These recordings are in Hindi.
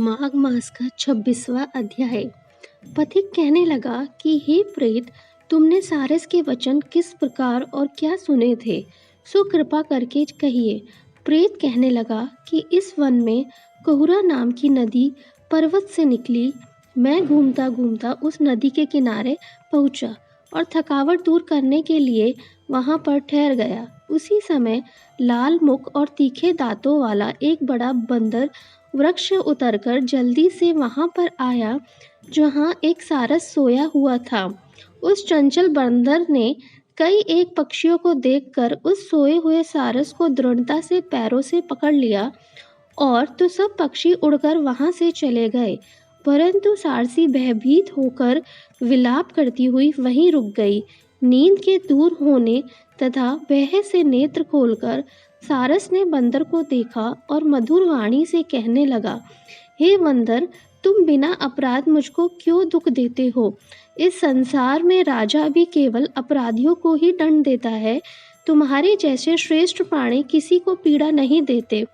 माघ मास का 26वां अध्याय। पथिक कहने लगा कि हे प्रेत, तुमने सारस के वचन किस प्रकार और क्या सुने थे, सो कृपा करके कहिए। प्रेत कहने लगा कि इस वन में कहुरा नाम की नदी पर्वत से निकली। मैं घूमता घूमता उस नदी के किनारे पहुंचा और थकावट दूर करने के लिए वहां पर ठहर गया। उसी समय लाल मुख और तीखे दांतों वाला एक बड़ा बंदर वृक्ष से उतरकर जल्दी से वहां पर आया जहां एक सारस सोया हुआ था। उस चंचल बंदर ने कई एक पक्षियों को देखकर उस सोए हुए सारस को दृढ़ता से पैरों से पकड़ लिया और तो सब पक्षी उड़कर वहां से चले गए, परंतु सारसी भयभीत होकर विलाप करती हुई वहीं रुक गई। नींद के दूर होने तथा वह से नेत्र खोलकर सारस ने बंदर को देखा और मधुर वाणी से कहने लगा, हे बंदर, तुम बिना अपराध मुझको क्यों दुख देते हो? इस संसार में राजा भी केवल अपराधियों को ही दंड देता है। तुम्हारे जैसे श्रेष्ठ प्राणी किसी को पीड़ा नहीं देते।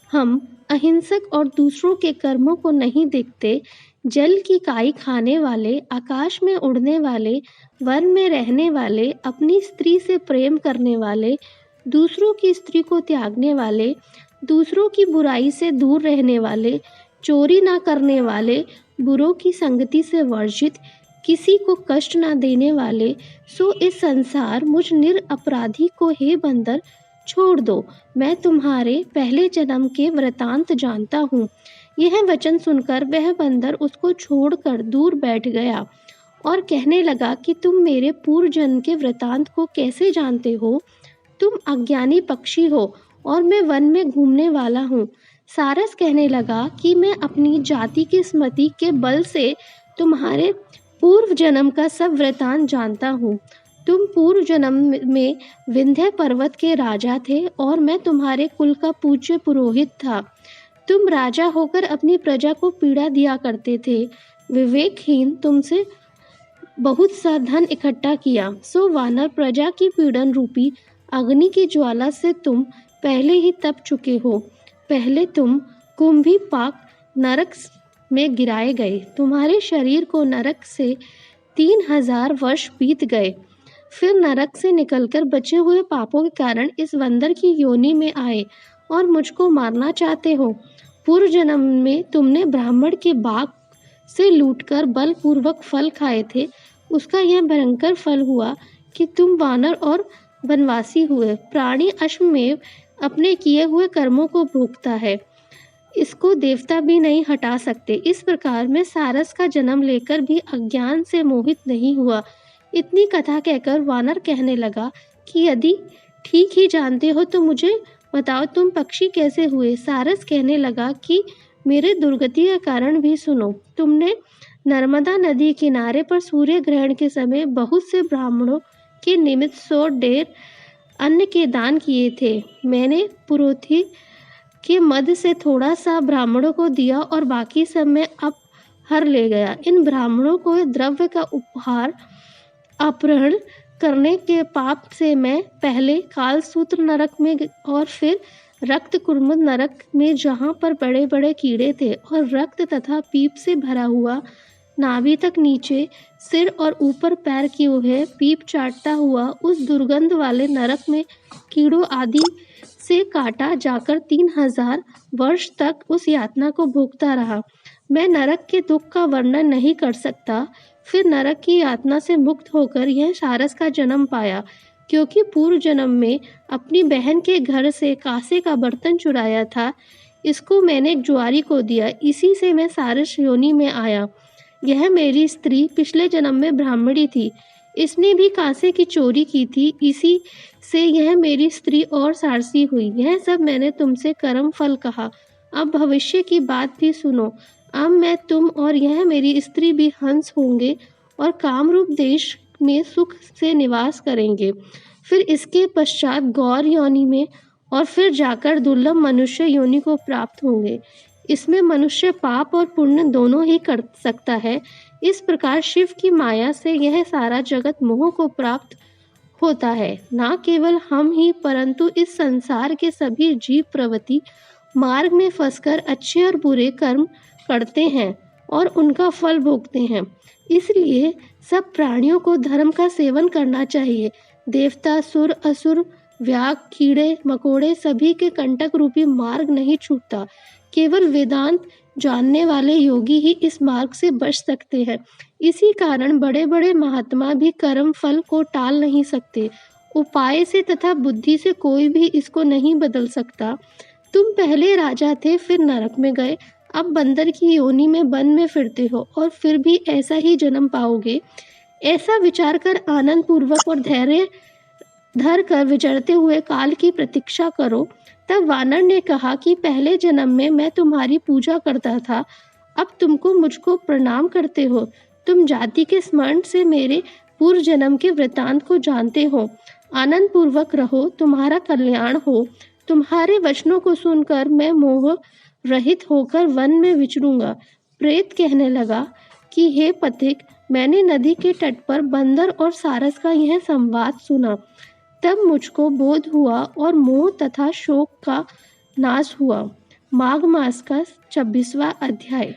हम अहिंसक और दूसरों के कर्मों को नहीं देखते। जल की काई खाने वाले, आकाश में उड़ने वाले, वन में रहने वाले, अपनी स्त्री से प्रेम करने वाले, दूसरों की स्त्री को त्यागने वाले, दूसरों की बुराई से दूर रहने वाले, चोरी ना करने वाले, बुरों की संगति से वर्जित, किसी को कष्ट ना देने वाले, सो इस संसार मुझ निरपराधी को हे बंदर छोड़ दो। मैं तुम्हारे पहले जन्म के वृतांत जानता हूँ। यह वचन सुनकर वह बंदर उसको छोड़कर दूर बैठ गया और कहने लगा कि तुम मेरे पूर्व जन्म के वृतांत को कैसे जानते हो? तुम अज्ञानी पक्षी हो और मैं वन में घूमने वाला हूँ। सारस कहने लगा कि मैं अपनी जाति की स्मृति के बल से तुम्हारे पूर्व जन्म का सब वृतांत जानता हूँ। तुम पूर्व जन्म में विंध्य पर्वत के राजा थे और मैं तुम्हारे कुल का पूज्य पुरोहित था। तुम राजा होकर अपनी प्रजा को पीड़ा दिया करते थे। विवेकहीन तुमसे बहुत सा धन इकट्ठा किया, सो वानर प्रजा की पीड़न रूपी अग्नि की ज्वाला से तुम पहले ही तप चुके हो। पहले तुम कुंभी पाक नरक में गिराए गए। तुम्हारे शरीर को नरक से 3000 वर्ष बीत गए। फिर नरक से निकलकर बचे हुए पापों के कारण इस बंदर की योनि में आए और मुझको मारना चाहते हो। पूर्व जन्म में तुमने ब्राह्मण के बाग से लूटकर बलपूर्वक फल खाए थे। उसका यह भयंकर फल हुआ कि तुम वानर और वनवासी हुए। प्राणी अश्वमेव अपने किए हुए कर्मों को भोगता है, इसको देवता भी नहीं हटा सकते। इस प्रकार मैं सारस का जन्म लेकर भी अज्ञान से मोहित नहीं हुआ। इतनी कथा कहकर वानर कहने लगा कि यदि ठीक ही जानते हो तो मुझे बताओ, तुम पक्षी कैसे हुए? सारस कहने लगा कि मेरे दुर्गति का कारण भी सुनो। तुमने नर्मदा नदी किनारे पर सूर्य ग्रहण के समय बहुत से ब्राह्मणों के निमित्त 100 ढेर अन्न के दान किए थे। मैंने पुरोहित के मद से थोड़ा सा ब्राह्मणों को दिया और बाकी सब मैं अब हर ले गया। इन ब्राह्मणों को द्रव्य का उपहार अपहरण करने के पाप से मैं पहले कालसूत्र नरक में और फिर रक्त कुर्मुद नरक में, जहाँ पर बड़े बड़े कीड़े थे और रक्त तथा पीप से भरा हुआ नाभि तक नीचे सिर और ऊपर पैर की हुए पीप चाटता हुआ उस दुर्गंध वाले नरक में कीड़ों आदि से काटा जाकर 3000 वर्ष तक उस यातना को भोगता रहा। मैं नरक के दुख का वर्णन नहीं कर सकता। फिर नरक की यातना से मुक्त होकर यह सारस का जन्म पाया, क्योंकि पूर्व जन्म में अपनी बहन के घर से कांसे का बर्तन चुराया था। इसको मैंने एक जुआरी को दिया, इसी से मैं सारस योनि में आया। यह मेरी स्त्री पिछले जन्म में ब्राह्मणी थी, इसने भी कांसे की चोरी की थी, इसी से यह मेरी स्त्री और सारसी हुई। यह सब मैंने तुमसे कर्म फल कहा। अब भविष्य की बात भी सुनो। अब मैं, तुम और यह मेरी स्त्री भी हंस होंगे और कामरूप देश में सुख से निवास करेंगे। फिर इसके पश्चात गौर योनि में और फिर जाकर दुर्लभ मनुष्य योनि को प्राप्त होंगे। इसमें मनुष्य पाप और पुण्य दोनों ही कर सकता है। इस प्रकार शिव की माया से यह सारा जगत मोह को प्राप्त होता है। ना केवल हम ही, परंतु इस संसार के सभी जीव प्रवृत्ति मार्ग में फंसकर अच्छे और बुरे कर्म करते हैं और उनका फल भोगते हैं। इसलिए सब प्राणियों को धर्म का सेवन करना चाहिए। देवता, सुर, असुर, व्याग, कीड़े मकोड़े सभी के कंटक रूपी मार्ग नहीं छूटता। केवल वेदांत जानने वाले योगी ही इस मार्ग से बच सकते हैं। इसी कारण बड़े बड़े महात्मा भी कर्म फल को टाल नहीं सकते। उपाय से तथा बुद्धि से कोई भी इसको नहीं बदल सकता। तुम पहले राजा थे, फिर नरक में गए, अब बंदर की योनि में वन में फिरते हो और फिर भी ऐसा ही जन्म पाओगे। ऐसा विचार कर आनंद पूर्वक और धैर्य धर कर विचरते हुए काल की प्रतीक्षा करो। तब वानर ने कहा कि पहले जन्म में मैं तुम्हारी पूजा करता था, अब तुमको मुझको प्रणाम करते हो। तुम जाति के स्मरण से मेरे पूर्व जन्म के वृतांत को जानते हो। आनंद पूर्वक रहो, तुम्हारा कल्याण हो। तुम्हारे वचनों को सुनकर मैं मोह रहित होकर वन में विचरूंगा। प्रेत कहने लगा कि हे पथिक, मैंने नदी के तट पर बंदर और सारस का यह संवाद सुना। तब मुझको बोध हुआ और मोह तथा शोक का नाश हुआ। माघ मास का 26वां अध्याय।